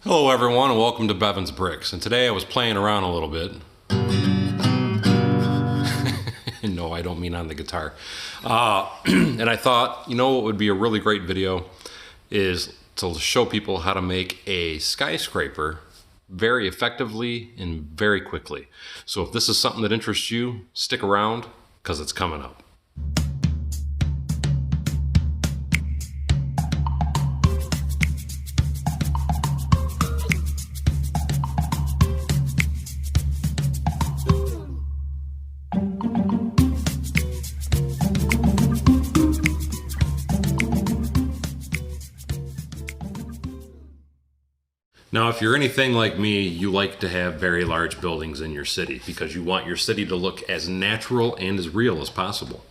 Hello everyone and welcome to Bevins Bricks, and today I was playing around a little bit. No, I don't mean on the guitar. And I thought, you know what would be a really great video is to show people how to make a skyscraper very effectively and very quickly. So if this is something that interests you, stick around because it's coming up. Now, if you're anything like me, you like to have very large buildings in your city because you want your city to look as natural and as real as possible.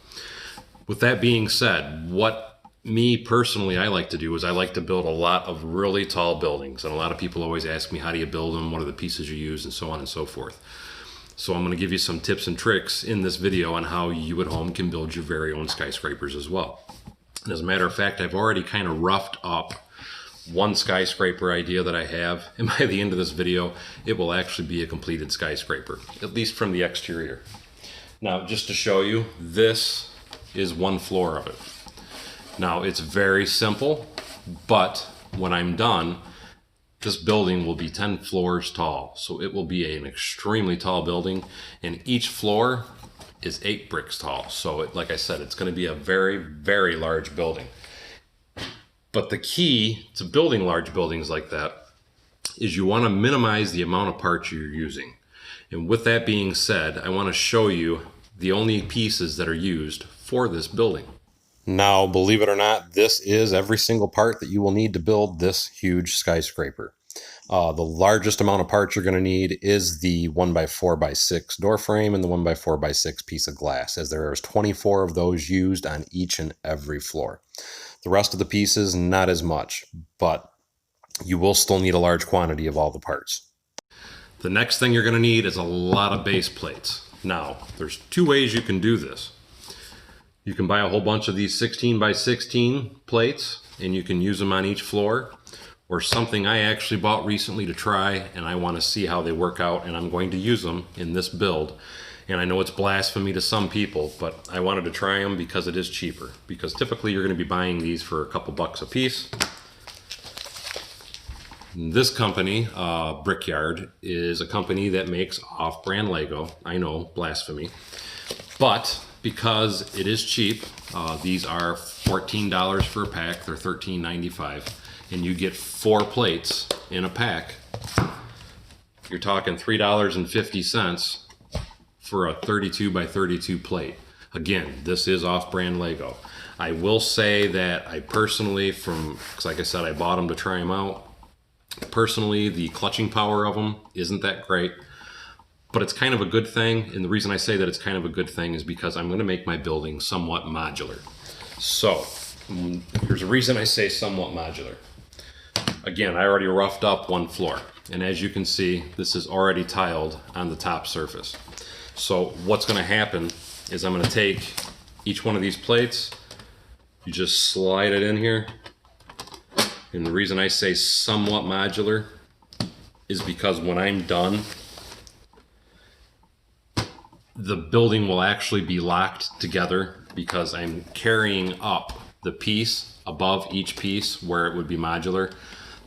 With that being said, what me personally I like to do is I like to build a lot of really tall buildings. And a lot of people always ask me, how do you build them? What are the pieces you use? And so on and so forth. So I'm going to give you some tips and tricks in this video on how you at home can build your very own skyscrapers as well. And as a matter of fact, I've already kind of roughed up one skyscraper idea that I have, and by the end of this video it will actually be a completed skyscraper, at least from the exterior. Now, just to show you, this is one floor of it. Now, it's very simple, but when I'm done, this building will be 10 floors tall, so it will be an extremely tall building, and each floor is 8 bricks tall. So like I said, it's going to be a very, very large building. But the key to building large buildings like that is you want to minimize the amount of parts you're using. And with that being said, I want to show you the only pieces that are used for this building. Now, believe it or not, this is every single part that you will need to build this huge skyscraper. The largest amount of parts you're going to need is the 1x4x6 door frame and the 1x4x6 piece of glass, as there is 24 of those used on each and every floor. The rest of the pieces, not as much, but you will still need a large quantity of all the parts. The next thing you're going to need is a lot of base plates. Now, there's 2 ways you can do this. You can buy a whole bunch of these 16x16 plates, and you can use them on each floor, or something I actually bought recently to try, and I want to see how they work out, and I'm going to use them in this build. And I know it's blasphemy to some people, but I wanted to try them because it is cheaper. Because typically you're going to be buying these for a couple bucks a piece. This company, Brickyard, is a company that makes off-brand Lego. I know, blasphemy. But because it is cheap, these are $14 for a pack. They're $13.95. And you get 4 plates in a pack. You're talking $3.50 for a 32x32 plate. Again, this is off-brand Lego. I will say that I personally, because like I said, I bought them to try them out. Personally, the clutching power of them isn't that great, but it's kind of a good thing. And the reason I say that it's kind of a good thing is because I'm going to make my building somewhat modular. So here's a reason I say somewhat modular. Again, I already roughed up one floor, and as you can see, this is already tiled on the top surface. So what's going to happen is I'm going to take each one of these plates, you just slide it in here, and the reason I say somewhat modular is because when I'm done, the building will actually be locked together because I'm carrying up the piece above each piece where it would be modular.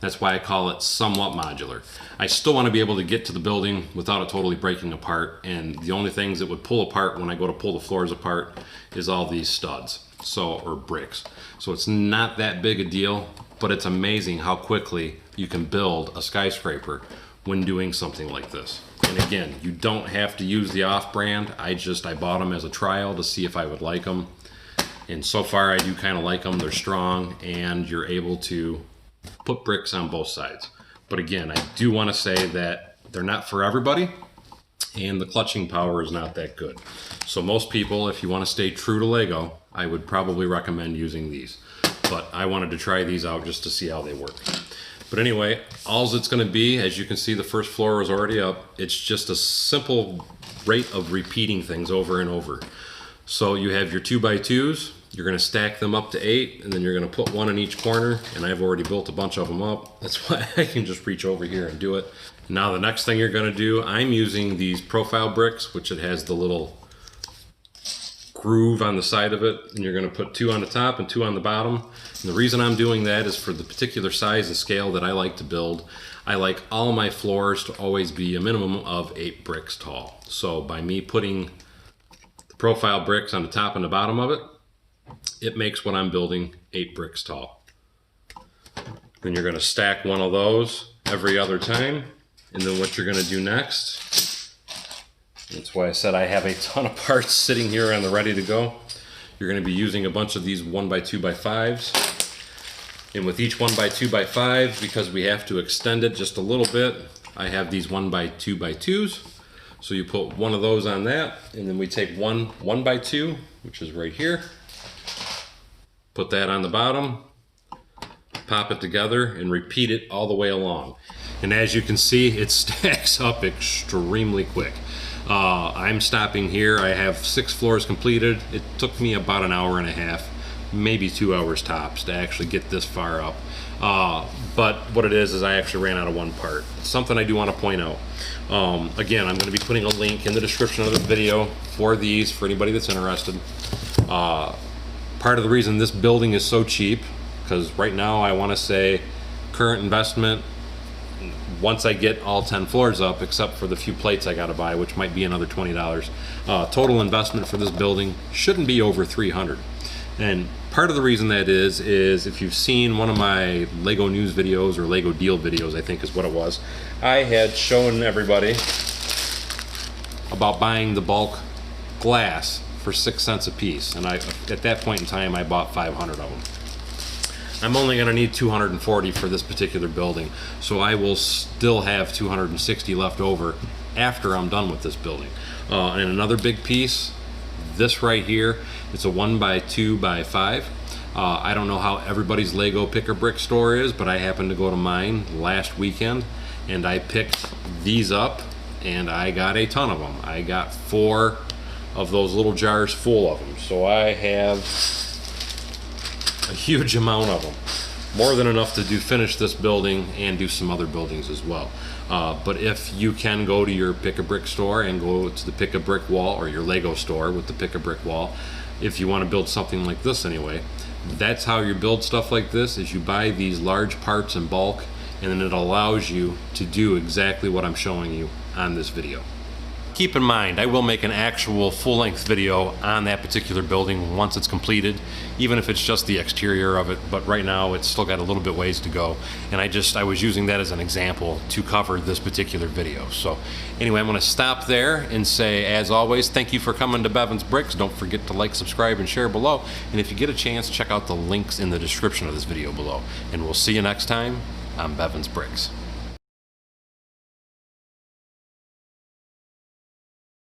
That's why I call it somewhat modular. I still want to be able to get to the building without it totally breaking apart, and the only things that would pull apart when I go to pull the floors apart is all these studs, or bricks. So it's not that big a deal, but it's amazing how quickly you can build a skyscraper when doing something like this. And again, you don't have to use the off-brand. I bought them as a trial to see if I would like them. And so far I do kind of like them. They're strong, and you're able to put bricks on both sides. But again, I do want to say that they're not for everybody, and the clutching power is not that good. So most people, if you want to stay true to Lego, I would probably recommend using these. But I wanted to try these out just to see how they work. But anyway, all it's going to be, as you can see, the first floor is already up. It's just a simple rate of repeating things over and over. So you have your 2x2s, You're going to stack them up to 8, and then you're going to put one in each corner, and I've already built a bunch of them up. That's why I can just reach over here and do it. Now the next thing you're going to do, I'm using these profile bricks, which it has the little groove on the side of it, and you're going to put 2 on the top and 2 on the bottom. And the reason I'm doing that is for the particular size and scale that I like to build. I like all my floors to always be a minimum of 8 bricks tall. So by me putting the profile bricks on the top and the bottom of it, it makes what I'm building 8 bricks tall. Then you're going to stack one of those every other time. And then what you're going to do next, that's why I said I have a ton of parts sitting here on the ready to go. You're going to be using a bunch of these 1x2x5s. And with each 1x2x5, because we have to extend it just a little bit, I have these 1x2x2s. So you put one of those on that, and then we take one 1x2, which is right here. Put that on the bottom, pop it together, and repeat it all the way along. And as you can see, it stacks up extremely quick. I'm stopping here. I have 6 floors completed. It took me about an hour and a half, maybe 2 hours tops, to actually get this far up. But what it is I actually ran out of one part. It's something I do want to point out. Again, I'm going to be putting a link in the description of this video for these, for anybody that's interested. Part of the reason this building is so cheap, because right now I want to say current investment, once I get all 10 floors up, except for the few plates I got to buy, which might be another $20, total investment for this building shouldn't be over $300. And part of the reason that is if you've seen one of my Lego news videos, or Lego deal videos, I think is what it was, I had shown everybody about buying the bulk glass for 6 cents a piece, and at that point in time I bought 500 of them. I'm only going to need 240 for this particular building, so I will still have 260 left over after I'm done with this building. And another big piece, this right here, it's a 1x2x5. I don't know how everybody's Lego pick a brick store is, but I happened to go to mine last weekend, and I picked these up, and I got a ton of them. I got 4 of those little jars full of them, so I have a huge amount of them, more than enough to finish this building and do some other buildings as well. But if you can go to your pick a brick store and go to the pick a brick wall, or your Lego store with the pick a brick wall, if you want to build something like this anyway, that's how you build stuff like this, is you buy these large parts in bulk, and then it allows you to do exactly what I'm showing you on this video. Keep in mind, I will make an actual full-length video on that particular building once it's completed, even if it's just the exterior of it, but right now it's still got a little bit ways to go, and I was using that as an example to cover this particular video. So anyway, I'm going to stop there and say, as always, thank you for coming to Bevins Bricks. Don't forget to like, subscribe, and share below, and if you get a chance, check out the links in the description of this video below, and we'll see you next time on Bevins Bricks.